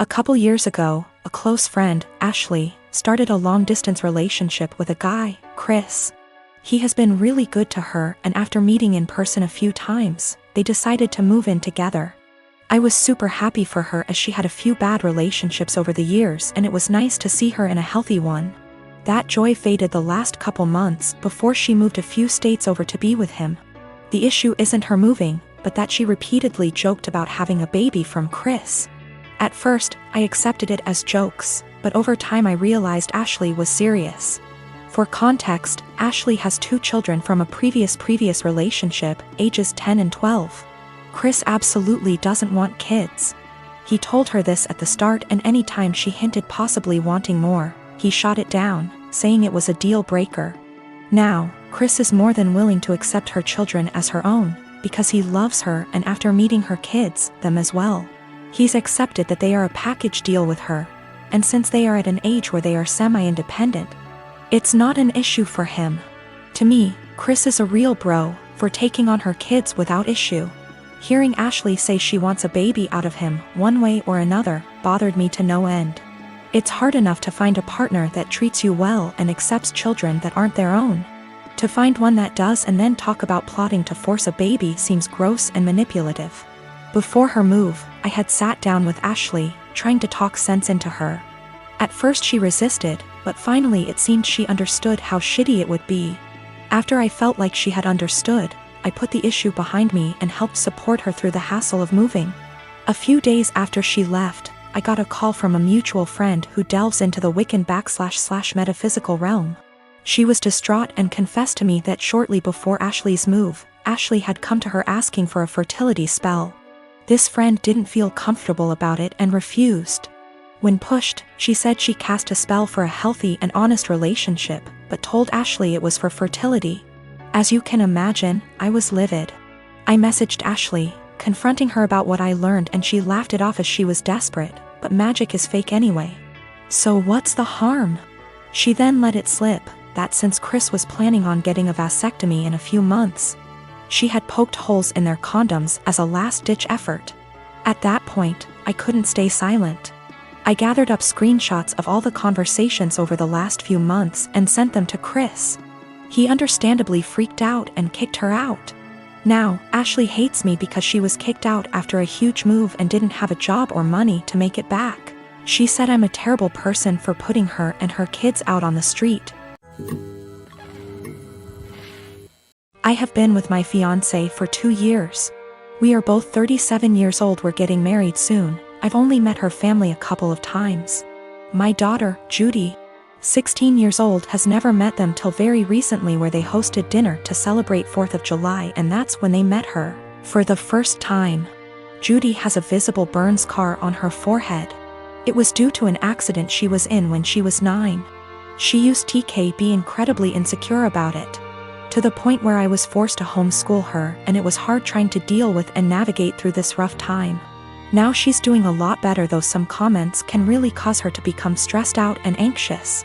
A couple years ago, a close friend, Ashley, started a long-distance relationship with a guy, Chris. He has been really good to her, and after meeting in person a few times, they decided to move in together. I was super happy for her as she had a few bad relationships over the years and it was nice to see her in a healthy one. That joy faded the last couple months before she moved a few states over to be with him. The issue isn't her moving, but that she repeatedly joked about having a baby from Chris. At first, I accepted it as jokes, but over time I realized Ashley was serious. For context, Ashley has 2 children from a previous relationship, ages 10 and 12. Chris absolutely doesn't want kids. He told her this at the start, and any time she hinted possibly wanting more, he shot it down, saying it was a deal breaker. Now, Chris is more than willing to accept her children as her own, because he loves her, and after meeting her kids, them as well. He's accepted that they are a package deal with her, and since they are at an age where they are semi-independent, it's not an issue for him. To me, Chris is a real bro for taking on her kids without issue. Hearing Ashley say she wants a baby out of him, one way or another, bothered me to no end. It's hard enough to find a partner that treats you well and accepts children that aren't their own. To find one that does and then talk about plotting to force a baby seems gross and manipulative. Before her move, I had sat down with Ashley, trying to talk sense into her. At first she resisted, but finally it seemed she understood how shitty it would be. After I felt like she had understood, I put the issue behind me and helped support her through the hassle of moving. A few days after she left, I got a call from a mutual friend who delves into the Wiccan / metaphysical realm. She was distraught and confessed to me that shortly before Ashley's move, Ashley had come to her asking for a fertility spell. This friend didn't feel comfortable about it and refused. When pushed, she said she cast a spell for a healthy and honest relationship, but told Ashley it was for fertility. As you can imagine, I was livid. I messaged Ashley, confronting her about what I learned, and she laughed it off as she was desperate, but magic is fake anyway. So what's the harm? She then let it slip that since Chris was planning on getting a vasectomy in a few months, she had poked holes in their condoms as a last-ditch effort. At that point, I couldn't stay silent. I gathered up screenshots of all the conversations over the last few months and sent them to Chris. He understandably freaked out and kicked her out. Now, Ashley hates me because she was kicked out after a huge move and didn't have a job or money to make it back. She said I'm a terrible person for putting her and her kids out on the street. I have been with my fiancé for 2 years. We are both 37 years old. We're getting married soon. I've only met her family a couple of times. My daughter, Judy, 16 years old, has never met them till very recently, where they hosted dinner to celebrate 4th of July, and that's when they met her for the first time. Judy has a visible burn scar on her forehead. It was due to an accident she was in when she was 9. She used to be incredibly insecure about it, to the point where I was forced to homeschool her, and it was hard trying to deal with and navigate through this rough time. Now she's doing a lot better, though some comments can really cause her to become stressed out and anxious.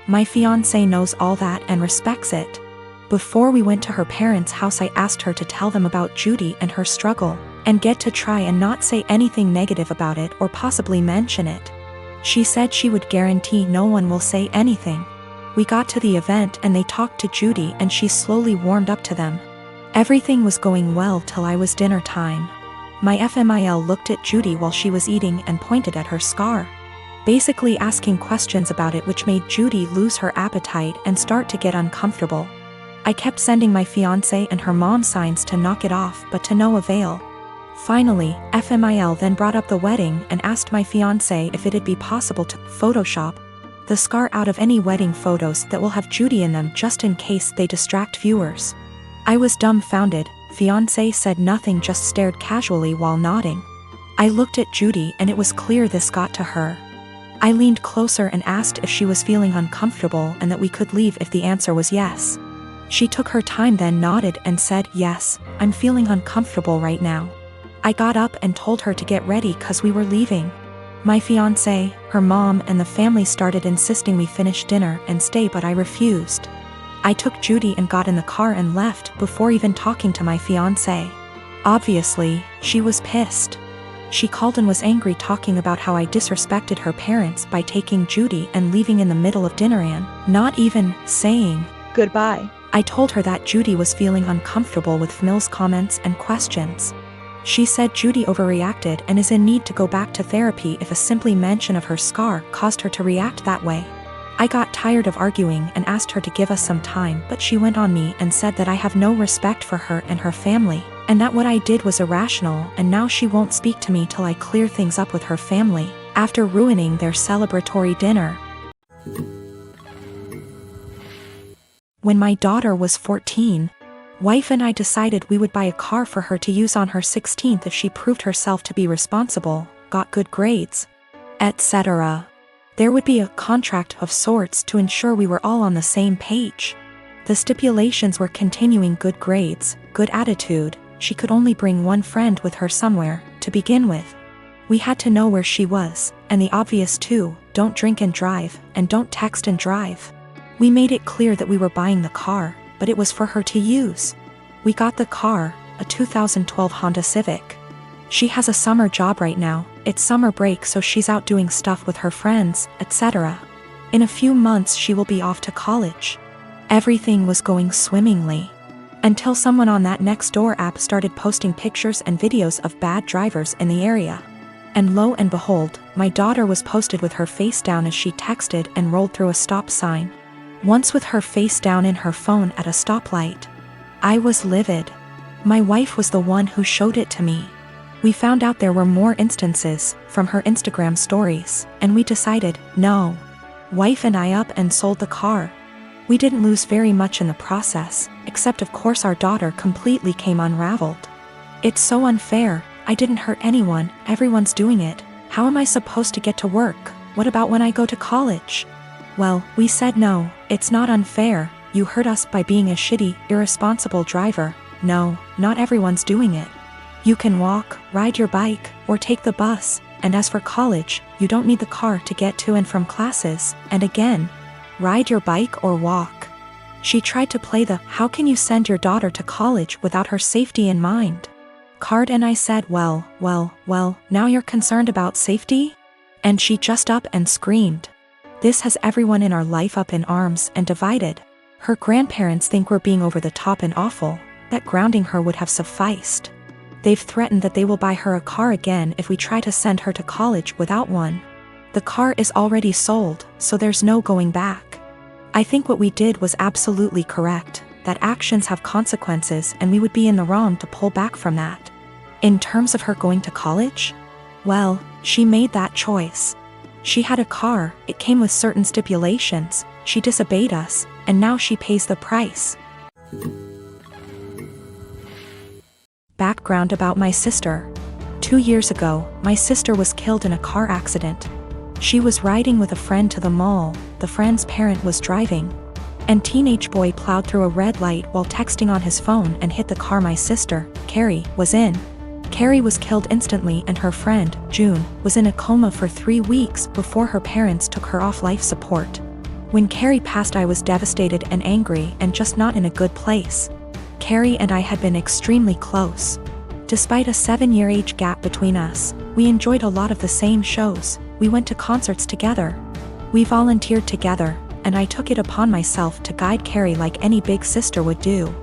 My fiancé knows all that and respects it. Before we went to her parents' house, I asked her to tell them about Judy and her struggle, and get to try and not say anything negative about it or possibly mention it. She said she would guarantee no one will say anything. We got to the event and they talked to Judy and she slowly warmed up to them. Everything was going well till I was dinner time. My FMIL looked at Judy while she was eating and pointed at her scar, basically asking questions about it, which made Judy lose her appetite and start to get uncomfortable. I kept sending my fiancé and her mom signs to knock it off, but to no avail. Finally, FMIL then brought up the wedding and asked my fiancé if it'd be possible to Photoshop the scar out of any wedding photos that will have Judy in them, just in case they distract viewers. I was dumbfounded. Fiancé said nothing, just stared casually while nodding. I looked at Judy and it was clear this got to her. I leaned closer and asked if she was feeling uncomfortable and that we could leave if the answer was yes. She took her time, then nodded and said, "Yes, I'm feeling uncomfortable right now." I got up and told her to get ready cause we were leaving. My fiancé, her mom and the family started insisting we finish dinner and stay, but I refused. I took Judy and got in the car and left before even talking to my fiancé. Obviously, she was pissed. She called and was angry, talking about how I disrespected her parents by taking Judy and leaving in the middle of dinner and not even saying goodbye. I told her that Judy was feeling uncomfortable with Mill's comments and questions. She said Judy overreacted and is in need to go back to therapy if a simple mention of her scar caused her to react that way. I got tired of arguing and asked her to give us some time, but she went on me and said that I have no respect for her and her family, and that what I did was irrational, and now she won't speak to me till I clear things up with her family, after ruining their celebratory dinner. When my daughter was 14, wife and I decided we would buy a car for her to use on her 16th if she proved herself to be responsible, got good grades, etc. There would be a contract of sorts to ensure we were all on the same page. The stipulations were continuing good grades, good attitude, she could only bring one friend with her somewhere, to begin with. We had to know where she was, and the obvious too, don't drink and drive, and don't text and drive. We made it clear that we were buying the car, but it was for her to use. We got the car, a 2012 Honda Civic. She has a summer job right now, it's summer break, so she's out doing stuff with her friends, etc. In a few months she will be off to college. Everything was going swimmingly. Until someone on that Nextdoor app started posting pictures and videos of bad drivers in the area. And lo and behold, my daughter was posted with her face down as she texted and rolled through a stop sign. Once with her face down in her phone at a stoplight. I was livid. My wife was the one who showed it to me. We found out there were more instances from her Instagram stories, and we decided, no. Wife and I up and sold the car. We didn't lose very much in the process, except of course our daughter completely came unraveled. It's so unfair, I didn't hurt anyone, everyone's doing it. How am I supposed to get to work? What about when I go to college? Well, we said no, it's not unfair, you hurt us by being a shitty, irresponsible driver. No, not everyone's doing it. You can walk, ride your bike, or take the bus, and as for college, you don't need the car to get to and from classes, and again, ride your bike or walk. She tried to play the "how can you send your daughter to college without her safety in mind?" card, and I said, well, now you're concerned about safety? And she just up and screamed. This has everyone in our life up in arms and divided. Her grandparents think we're being over the top and awful, that grounding her would have sufficed. They've threatened that they will buy her a car again if we try to send her to college without one. The car is already sold, so there's no going back. I think what we did was absolutely correct, that actions have consequences and we would be in the wrong to pull back from that. In terms of her going to college? Well, she made that choice. She had a car, it came with certain stipulations, she disobeyed us, and now she pays the price. Background about my sister. 2 years ago, my sister was killed in a car accident. She was riding with a friend to the mall, the friend's parent was driving. And teenage boy plowed through a red light while texting on his phone and hit the car my sister, Carrie, was in. Carrie was killed instantly and her friend, June, was in a coma for 3 weeks before her parents took her off life support. When Carrie passed, I was devastated and angry and just not in a good place. Carrie and I had been extremely close. Despite a 7-year age gap between us, we enjoyed a lot of the same shows, we went to concerts together. We volunteered together, and I took it upon myself to guide Carrie like any big sister would do.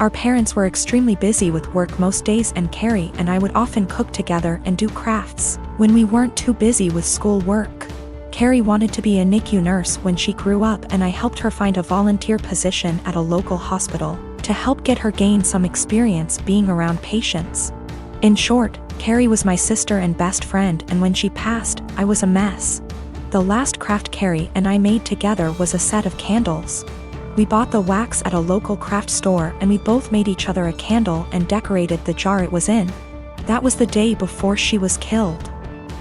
Our parents were extremely busy with work most days, and Carrie and I would often cook together and do crafts when we weren't too busy with school work. Carrie wanted to be a NICU nurse when she grew up, and I helped her find a volunteer position at a local hospital to help get her gain some experience being around patients. In short, Carrie was my sister and best friend, and when she passed, I was a mess. The last craft Carrie and I made together was a set of candles. We bought the wax at a local craft store and we both made each other a candle and decorated the jar it was in. That was the day before she was killed.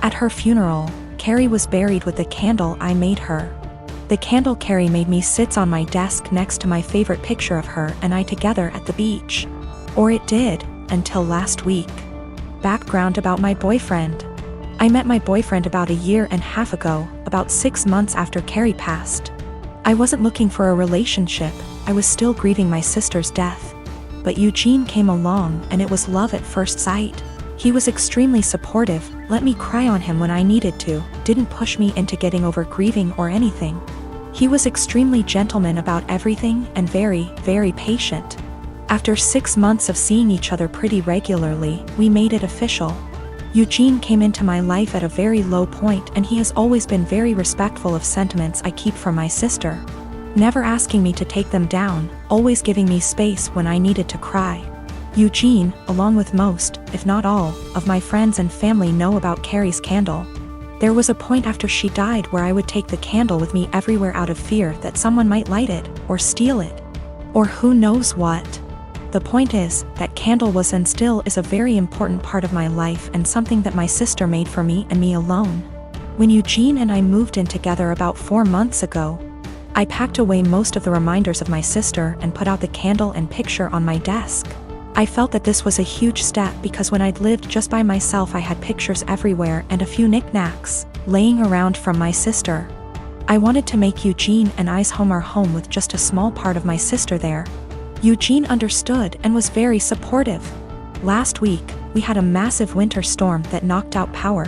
At her funeral, Carrie was buried with the candle I made her. The candle Carrie made me sits on my desk next to my favorite picture of her and I together at the beach. Or it did, until last week. Background about my boyfriend. I met my boyfriend about 1.5 years ago, about 6 months after Carrie passed. I wasn't looking for a relationship, I was still grieving my sister's death. But Eugene came along and it was love at first sight. He was extremely supportive, let me cry on him when I needed to, didn't push me into getting over grieving or anything. He was extremely gentleman about everything and very, very patient. After 6 months of seeing each other pretty regularly, we made it official. Eugene came into my life at a very low point, and he has always been very respectful of sentiments I keep from my sister. Never asking me to take them down, always giving me space when I needed to cry. Eugene, along with most, if not all, of my friends and family know about Carrie's candle. There was a point after she died where I would take the candle with me everywhere out of fear that someone might light it, or steal it. Or who knows what. The point is, that candle was and still is a very important part of my life and something that my sister made for me and me alone. When Eugene and I moved in together about 4 months ago, I packed away most of the reminders of my sister and put out the candle and picture on my desk. I felt that this was a huge step because when I'd lived just by myself I had pictures everywhere and a few knickknacks laying around from my sister. I wanted to make Eugene and I's home our home with just a small part of my sister there. Eugene understood and was very supportive. Last week, we had a massive winter storm that knocked out power.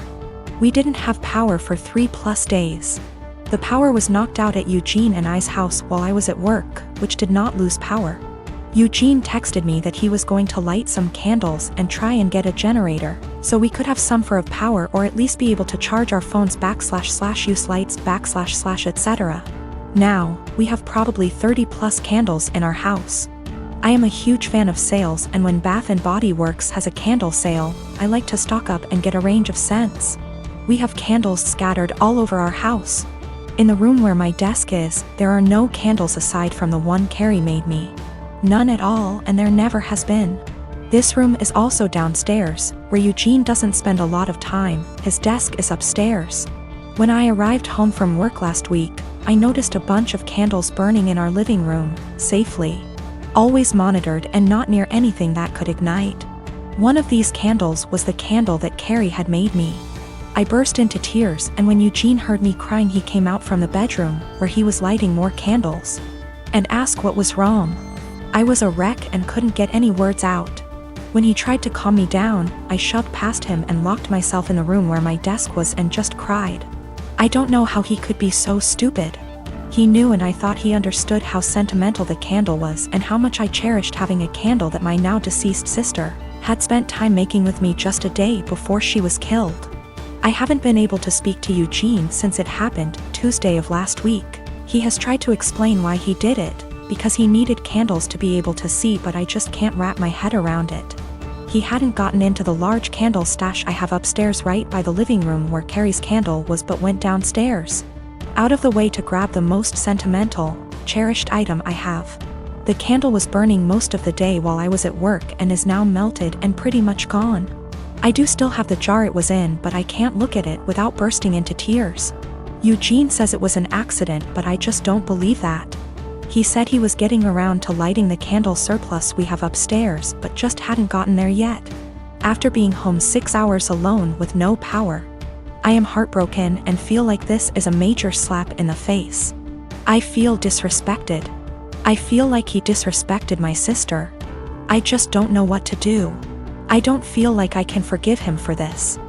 We didn't have power for 3+ days. The power was knocked out at Eugene and I's house while I was at work, which did not lose power. Eugene texted me that he was going to light some candles and try and get a generator, so we could have some for of power or at least be able to charge our phones / use lights / etc. Now, we have probably 30+ candles in our house. I am a huge fan of sales, and when Bath & Body Works has a candle sale, I like to stock up and get a range of scents. We have candles scattered all over our house. In the room where my desk is, there are no candles aside from the one Carrie made me. None at all, and there never has been. This room is also downstairs, where Eugene doesn't spend a lot of time. His desk is upstairs. When I arrived home from work last week, I noticed a bunch of candles burning in our living room, safely. Always monitored and not near anything that could ignite. One of these candles was the candle that Carrie had made me. I burst into tears, and when Eugene heard me crying he came out from the bedroom, where he was lighting more candles, and asked what was wrong. I was a wreck and couldn't get any words out. When he tried to calm me down, I shoved past him and locked myself in the room where my desk was and just cried. I don't know how he could be so stupid. He knew, and I thought he understood how sentimental the candle was and how much I cherished having a candle that my now deceased sister had spent time making with me just a day before she was killed. I haven't been able to speak to Eugene since it happened, Tuesday of last week. He has tried to explain why he did it, because he needed candles to be able to see, but I just can't wrap my head around it. He hadn't gotten into the large candle stash I have upstairs right by the living room where Carrie's candle was, but went downstairs, out of the way to grab the most sentimental, cherished item I have. The candle was burning most of the day while I was at work and is now melted and pretty much gone. I do still have the jar it was in, but I can't look at it without bursting into tears. Eugene says it was an accident, but I just don't believe that. He said he was getting around to lighting the candle surplus we have upstairs, but just hadn't gotten there yet. After being home 6 hours alone with no power, I am heartbroken and feel like this is a major slap in the face. I feel disrespected. I feel like he disrespected my sister. I just don't know what to do. I don't feel like I can forgive him for this.